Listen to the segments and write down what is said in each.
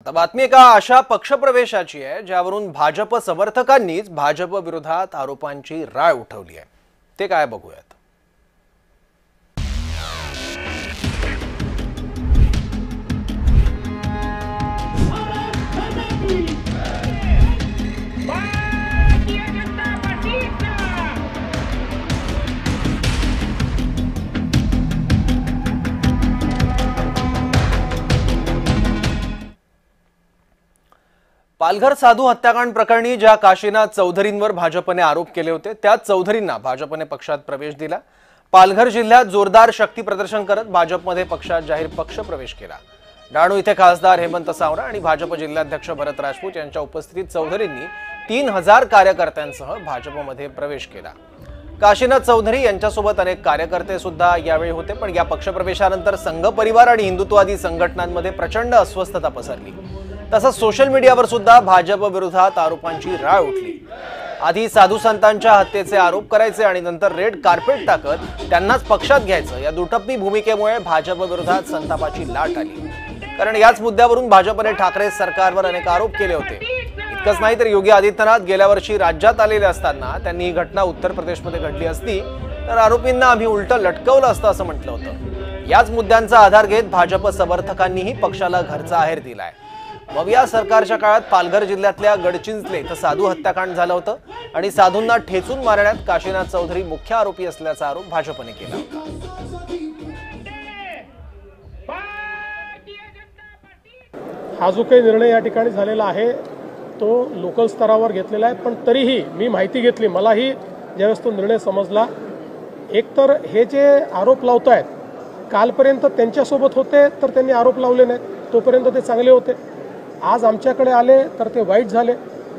आता बातमी एका अशा पक्षप्रवेशाची आहे ज्यावरून भाजप समर्थकांनीच भाजप विरोधात आरोपांची राळ उठवली आहे। ते काय बघूयात। पालघर साधू हत्याकांड प्रकरणी ज्या काशीनाथ चौधरींवर भाजपने आरोप केले होते त्याच चौधरींना भाजपने पक्षात प्रवेश दिला। पालघर जिल्ह्यात जोरदार शक्ती प्रदर्शन करत भाजपमध्ये पक्षात जाहीर पक्ष प्रवेश केला। डहाणू इथे खासदार हेमंत सावरा आणि भाजप जिल्हाध्यक्ष भरत राजपूत यांच्या उपस्थितीत चौधरींनी 3000 कार्यकर्त्यांसह भाजपमध्ये प्रवेश केला। काशीनाथ चौधरी यांच्यासोबत अनेक कार्यकर्ते सुद्धा यावेळी होते, पण या पक्षप्रवेशानंतर संघ परिवार आणि हिंदुत्ववादी संघटनांमध्ये प्रचंड अस्वस्थता पसरली। तसंच सोशल मीडियावर सुद्धा भाजप विरोधात आरोपांची राळ उठली। आधी साधू संतांच्या हत्येचे आरोप करायचे आणि नंतर रेड कार्पेट टाकत त्यांनाच पक्षात घ्यायचं, या दुटप्पी भूमिकेमुळे भाजप विरोधात संतापाची लाट आली। कारण याच मुद्द्यावरून भाजपने ठाकरे सरकारवर अनेक आरोप केले होते। इतकंच नाही तर योगी आदित्यनाथ गेल्या वर्षी राज्यात आलेले असताना त्यांनी ही घटना उत्तर प्रदेशमध्ये घडली असती तर आरोपींना आम्ही उलट लटकवलं असतं असं म्हटलं होतं। याच मुद्द्यांचा आधार घेत भाजप समर्थकांनीही पक्षाला घरचा आहेर दिलाय। मविया सरकारच्या काळात पालघर जिल्ह्यातल्या गडचिंचले इथं साधू हत्याकांड झालं होतं आणि साधूंना ठेचून मारण्यात काशीनाथ चौधरी मुख्य आरोपी असल्याचा आरोप भाजपने केला होता। हा जो काही निर्णय या ठिकाणी झालेला आहे तो लोकल स्तरावर घेतलेला आहे, पण तरीही मी माहिती घेतली, मलाही ज्यावेळेस तो निर्णय समजला, एकतर हे जे आरोप लावतायत कालपर्यंत त्यांच्यासोबत होते तर त्यांनी आरोप लावले नाहीत, तोपर्यंत ते चांगले होते। आज आमच्याकडे आले तर ते वाईट झाले।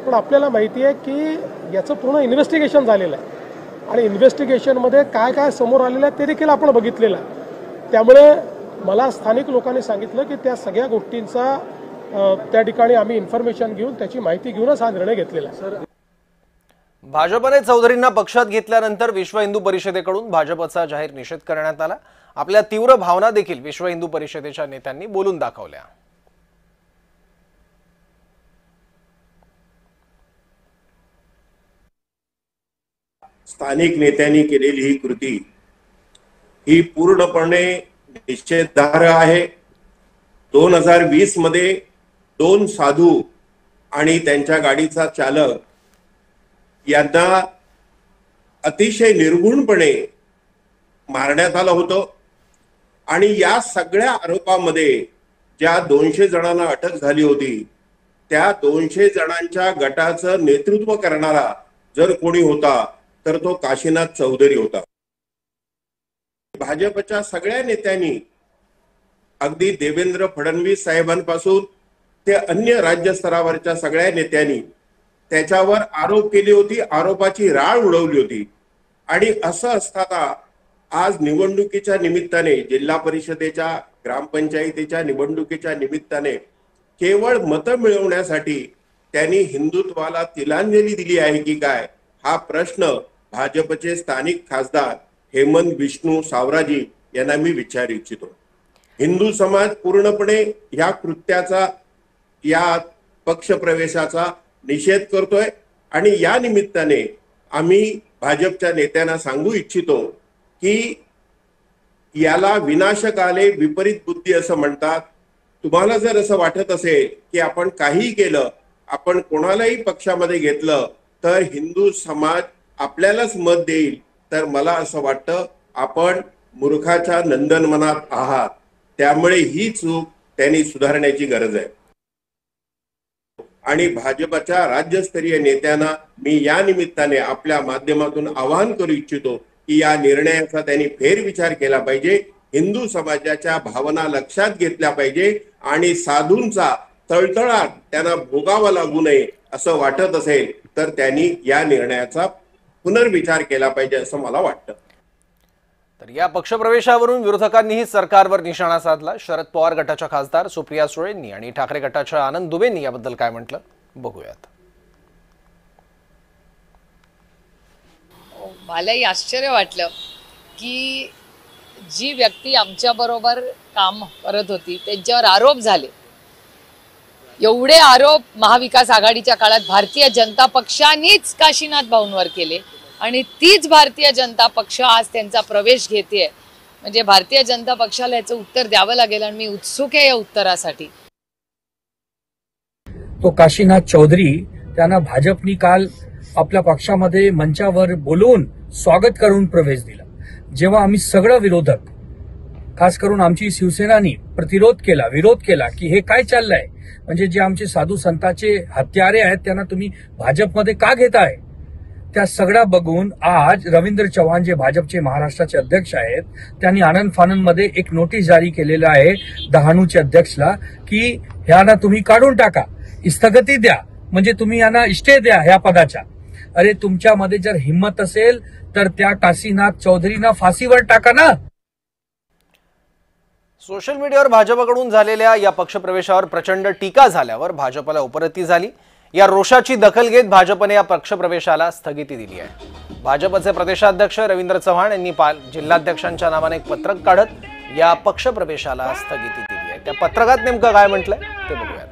पण आपल्याला माहिती आहे की याचं पूर्ण इन्व्हेस्टिगेशन झालेलं आहे आणि इन्व्हेस्टिगेशनमध्ये काय काय समोर आलेलं आहे ते देखील आपण बघितलेलं आहे। त्यामुळे मला स्थानिक लोकांनी सांगितलं की त्या सगळ्या गोष्टींचा त्या ठिकाणी आम्ही इन्फॉर्मेशन घेऊन त्याची माहिती घेऊनच हा निर्णय घेतलेला आहे। भाजपने चौधरींना पक्षात घेतल्यानंतर विश्व हिंदू परिषदेकडून भाजपचा जाहीर निषेध करण्यात आला। आपल्या तीव्र भावना देखील विश्व हिंदू परिषदेच्या नेत्यांनी बोलून दाखवल्या। स्थानिक नेत्यांनी केलेली ही कृती ही पूर्णपणे निषेधार्ह आहे। 2020 मध्ये 2 साधू आणि त्यांच्या गाडीचा चालक यांना अतिशय निर्घुणपणे मारण्यात आलं होतं आणि या सगळ्या आरोपामध्ये ज्या 200 जणांना अटक झाली होती त्या 200 जणांच्या गटाचं नेतृत्व करणारा जर कोणी होता तर तो काशीनाथ चौधरी होता। भाजपच्या सगळ्या नेत्यांनी अगदी देवेंद्र फडणवीस साहेबांपासून ते अन्य राज्य स्तरावरच्या सगळ्या नेत्यांनी त्याच्यावर आरोप केले होती, आरोपाची राळ उडवली होती। आणि असं असताना आज निवडणुकीच्या निमित्ताने, जिल्हा परिषदेच्या ग्रामपंचायतीच्या निवडणुकीच्या निमित्ताने केवळ मतं मिळवण्यासाठी त्यांनी हिंदुत्वाला तिलांजली दिली आहे की काय, हा प्रश्न भाजपचे स्थानिक खासदार हेमंत विष्णू सावराजी यांना मी विचारू इच्छितो। हिंदू समाज पूर्णपणे या कृत्याचा, या पक्षप्रवेशाचा निषेध करतोय आणि या निमित्ताने आम्ही भाजपच्या नेत्यांना सांगू इच्छितो की याला विनाशकाले विपरीत बुद्धी असं म्हणतात। तुम्हाला जर असं वाटत असेल की आपण काही केलं, आपण कोणालाही पक्षामध्ये घेतलं तर हिंदू समाज आपल्यालाच मत देईल, तर मला असं वाटतं आपण मूर्खाच्या नंदनवनात आहात। त्यामुळे ही चूक त्यांनी सुधारण्याची गरज आहे। आणि भाजपच्या राज्यस्तरीय नेत्यांना मी या निमित्ताने आपल्या माध्यमातून आवाहन करू इच्छितो की या निर्णयाचा त्यांनी फेरविचार केला पाहिजे, हिंदू समाजाच्या भावना लक्षात घेतल्या पाहिजे आणि साधूंचा तळतळाट त्यांना भोगावा लागू नये असं वाटत असेल तर त्यांनी या निर्णयाचा पुनर्विचार केला पाहिजे असं मला वाटतं। तर या पक्षप्रवेशावरून विरोधकांनीही सरकारवर निशाणा साधला। शरद पवार गटाच्या खासदार सुप्रिया सुळेंनी आणि ठाकरे गटाच्या आनंद दुबेंनी याबद्दल काय म्हटलं बघूयात। मलाही आश्चर्य वाटलं की जी व्यक्ती आमच्या बरोबर काम करत होती त्यांच्यावर आरोप झाले एवढे आरोप महाविकास आघाडीच्या काळात भारतीय जनता पक्षानेच काशीनाथ भाऊंवर केले आणि तीच भारतीय जनता पक्ष आज त्यांचा प्रवेश घेते, म्हणजे भारतीय जनता पक्षाला याचं उत्तर द्यावं लागेल आणि मी उत्सुक आहे या उत्तरासाठी. तो काशीनाथ चौधरी त्यांना भाजपनी काल आपल्या पक्षामध्ये मंचावर बोलवून स्वागत करून प्रवेश दिला. जेव्हा आम्ही सगळं विरोधक, खास करून आमची शिवसेनानी विरोध केला की हे काय चाललंय, म्हणजे जे आमचे साधू संतांचे हत्यारे आहेत त्यांना तुम्ही भाजपमध्ये का घेताय, त्या सगळ्या बघून आज रवींद्र चव्हाण जे भाजपचे महाराष्ट्राचे अध्यक्ष आहेत त्यांनी आनंद फानंदमध्ये एक नोटीस जारी केलेलं आहे डहाणूच्या अध्यक्षला की ह्यांना तुम्ही काढून टाका, स्थगिती द्या, म्हणजे तुम्ही यांना स्टे द्या ह्या पदाच्या. अरे तुमच्यामध्ये जर हिंमत असेल तर त्या काशीनाथ चौधरींना फाशीवर टाका ना. सोशल मीडियावर भाजपकडून झालेल्या या पक्षप्रवेशावर प्रचंड टीका झाल्यावर भाजपला उपरती झाली. या रोषाची दखल घेत भाजपने या पक्षप्रवेशाला स्थगिती दिली आहे. भाजपचे प्रदेशाध्यक्ष रवींद्र चव्हाण यांनी जिल्हाध्यक्षांच्या नावाने एक पत्रक काढत या पक्षप्रवेशाला स्थगिती दिली आहे. त्या पत्रकात नेमकं काय म्हटलंय ते बघूयात.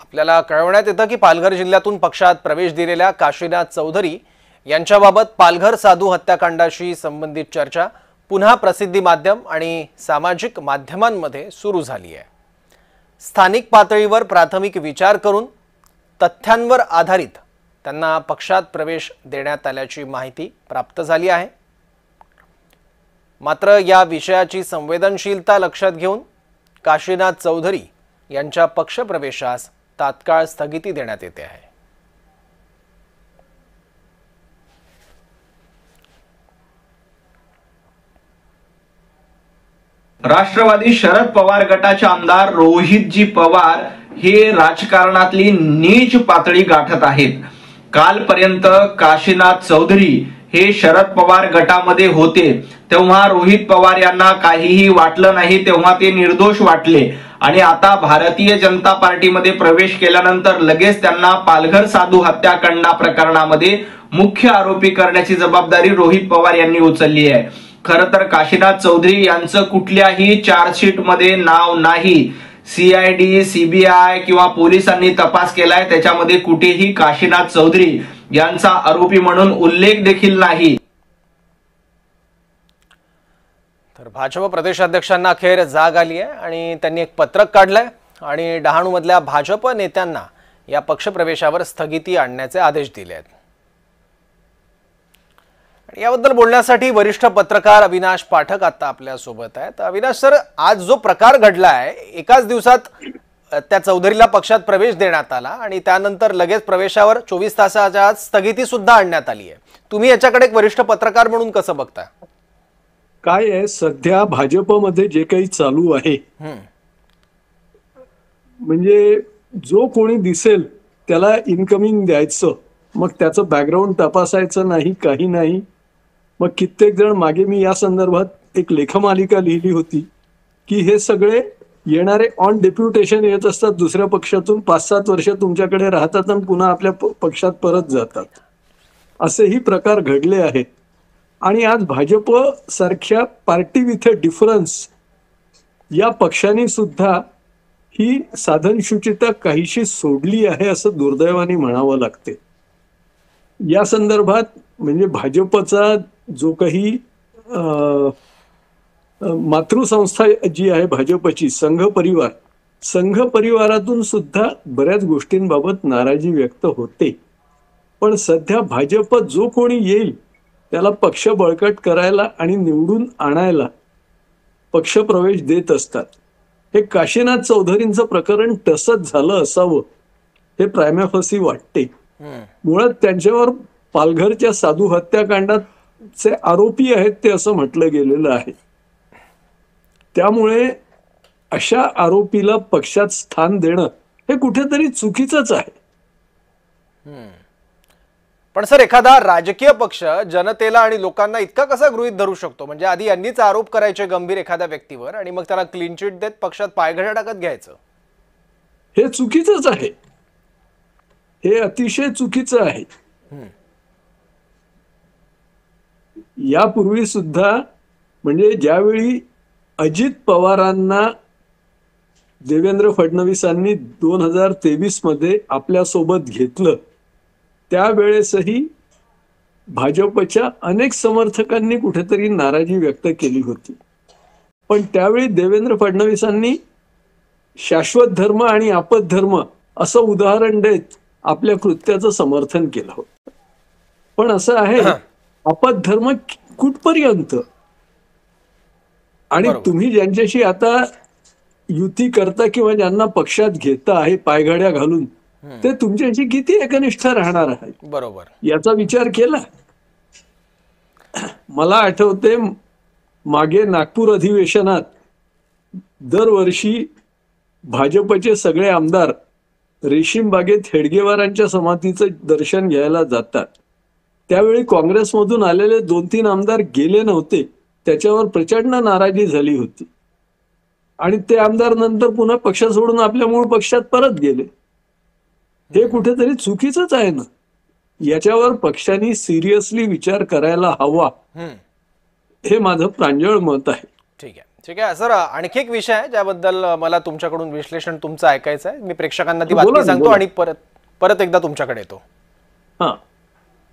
आपल्याला कळवण्यात येतं की पालघर जिल्ह्यातून पक्षात प्रवेश दिलेल्या काशीनाथ चौधरी यांच्याबाबत पालघर साधू हत्याकांडाशी संबंधित चर्चा पुन्हा प्रसिद्धी माध्यम आणि सामाजिक माध्यमांमध्ये सुरू झाली आहे. स्थानिक पातळीवर प्राथमिक विचार करून तथ्यांवर आधारित त्यांना पक्षात प्रवेश देण्यात आल्याची माहिती प्राप्त झाली आहे. मात्र या विषयाची संवेदनशीलता लक्षात घेऊन काशीनाथ चौधरी यांच्या पक्षप्रवेशास तात्काळ स्थगिती देण्यात येते आहे. राष्ट्रवादी शरद पवार गटाचे आमदार रोहितजी पवार हे राजकारणातली नीच पातळी गाठत आहेत. कालपर्यंत काशीनाथ चौधरी हे शरद पवार गटामध्ये होते तेव्हा रोहित पवार यांना काहीही वाटलं नाही, तेव्हा ते निर्दोष वाटले आणि आता भारतीय जनता पार्टीमध्ये प्रवेश केल्यानंतर लगेच त्यांना पालघर साधू हत्याकांड प्रकरणामध्ये मुख्य आरोपी करण्याची जबाबदारी रोहित पवार यांनी उचलली आहे. खरं तर काशीनाथ चौधरी यांचं कुठल्याही चार्जशीट मध्ये नाव नाही. सीआयडी, सीबीआय किंवा पोलिसांनी तपास केलाय, त्याच्यामध्ये कुठेही काशीनाथ चौधरी यांचा आरोपी म्हणून उल्लेख देखील नाही. तर भाजप प्रदेशाध्यक्षांना अखेर जाग आली आहे आणि त्यांनी एक पत्रक काढलंय आणि डहाणूमधल्या भाजप नेत्यांना या पक्षप्रवेशावर स्थगिती आणण्याचे आदेश दिले आहेत. याबद्दल बोलण्यासाठी वरिष्ठ पत्रकार अविनाश पाठक आता आपल्या सोबत आहेत. अविनाश सर, आज जो प्रकार घडला आहे, एकाच दिवसात त्या चौधरीला पक्षात प्रवेश देण्यात आला आणि त्यानंतर लगेच प्रवेशावर 24 तासाच्या आत स्थगिती सुद्धा आणण्यात आली आहे. तुम्ही याच्याकडे एक वरिष्ठ पत्रकार म्हणून कसं बघता? काय आहे, सध्या भाजपमध्ये जे काही चालू आहे, म्हणजे जो कोणी दिसेल त्याला इनकमिंग द्यायचं, मग त्याचं बॅकग्राऊंड तपासायचं नाही, काही नाही. मग कित्येक जण मागे मी या संदर्भात एक लेखमालिका लिहिली होती की हे सगळे येणारे ऑन डेप्युटेशन येत असतात दुसऱ्या पक्षातून, 5-7 वर्ष तुमच्याकडे राहतात आणि पुन्हा आपल्या पक्षात परत जातात. असेही प्रकार घडले आहेत. आणि आज भाजप सारख्या पार्टी विथ अ डिफरन्स या पक्षाने सुद्धा ही साधनशुचिता काहीशी सोडली आहे असं दुर्दैवाने म्हणावं लागते. या संदर्भात म्हणजे भाजपचा जो काही मातृसंस्था जी आहे भाजपची, संघ परिवारातून सुद्धा बऱ्याच गोष्टींबाबत नाराजी व्यक्त होते. पण सध्या भाजप जो कोणी येईल त्याला पक्ष बळकट करायला आणि निवडून आणायला पक्षप्रवेश देत असतात. हे काशीनाथ चौधरींचं प्रकरण तसंच झालं असावं हे प्रायमॅफसी वाटते. मुळात त्यांच्यावर पालघरच्या साधू हत्याकांडाचे आरोपी आहेत ते असं म्हटलं गेलेलं आहे. त्यामुळे अशा आरोपीला पक्षात स्थान देणं हे कुठेतरी चुकीचंच आहे. पण सर, एखादा राजकीय पक्ष जनतेला आणि लोकांना इतका कसा गृहीत धरू शकतो? म्हणजे आधी यांनीच आरोप करायचे गंभीर एखाद्या व्यक्तीवर आणि मग त्याला क्लीन चिट देत पक्षात पायघड्या टाकत घ्यायचं, हे चुकीचंच आहे. हे अतिशय चुकीचं आहे. यापूर्वी सुद्धा म्हणजे ज्यावेळी अजित पवारांना देवेंद्र फडणवीसांनी 2023 मध्ये आपल्यासोबत घेतलं त्यावेळेसही भाजपच्या अनेक समर्थकांनी कुठेतरी नाराजी व्यक्त केली होती. पण त्यावेळी देवेंद्र फडणवीसांनी शाश्वत धर्म आणि आपद धर्म असं उदाहरण देत आपल्या कृत्याचं समर्थन केलं होतं. पण असं आहे आपद धर्म कुठपर्यंत आणि तुम्ही ज्यांच्याशी आता युती करता किंवा ज्यांना पक्षात घेता आहे पायघड्या घालून ते तुमच्याशी किती एकनिष्ठ राहणार आहे बरोबर याचा विचार केला. मला आठवते मागे नागपूर अधिवेशनात दरवर्षी भाजपचे सगळे आमदार रेशीम बागेत हेडगेवारांच्या समाधीचं दर्शन घ्यायला जातात. त्यावेळी काँग्रेसमधून आलेले 2-3 आमदार गेले नव्हते. त्याच्यावर प्रचंड नाराजी झाली होती आणि ते आमदार नंतर पुन्हा पक्ष सोडून आपल्या मूळ पक्षात परत गेले. हे कुठेतरी चुकीचंच आहे ना. याच्यावर पक्षांनी सिरियसली विचार करायला हवा हे माझं प्रांजळ मत आहे. ठीक आहे ठीक आहे सर. आणखी एक विषय आहे ज्याबद्दल मला तुमच्याकडून विश्लेषण तुमचं ऐकायचं आहे. मी प्रेक्षकांना ती बातमी सांगतो आणि परत एकदा तुमच्याकडे येतो. हां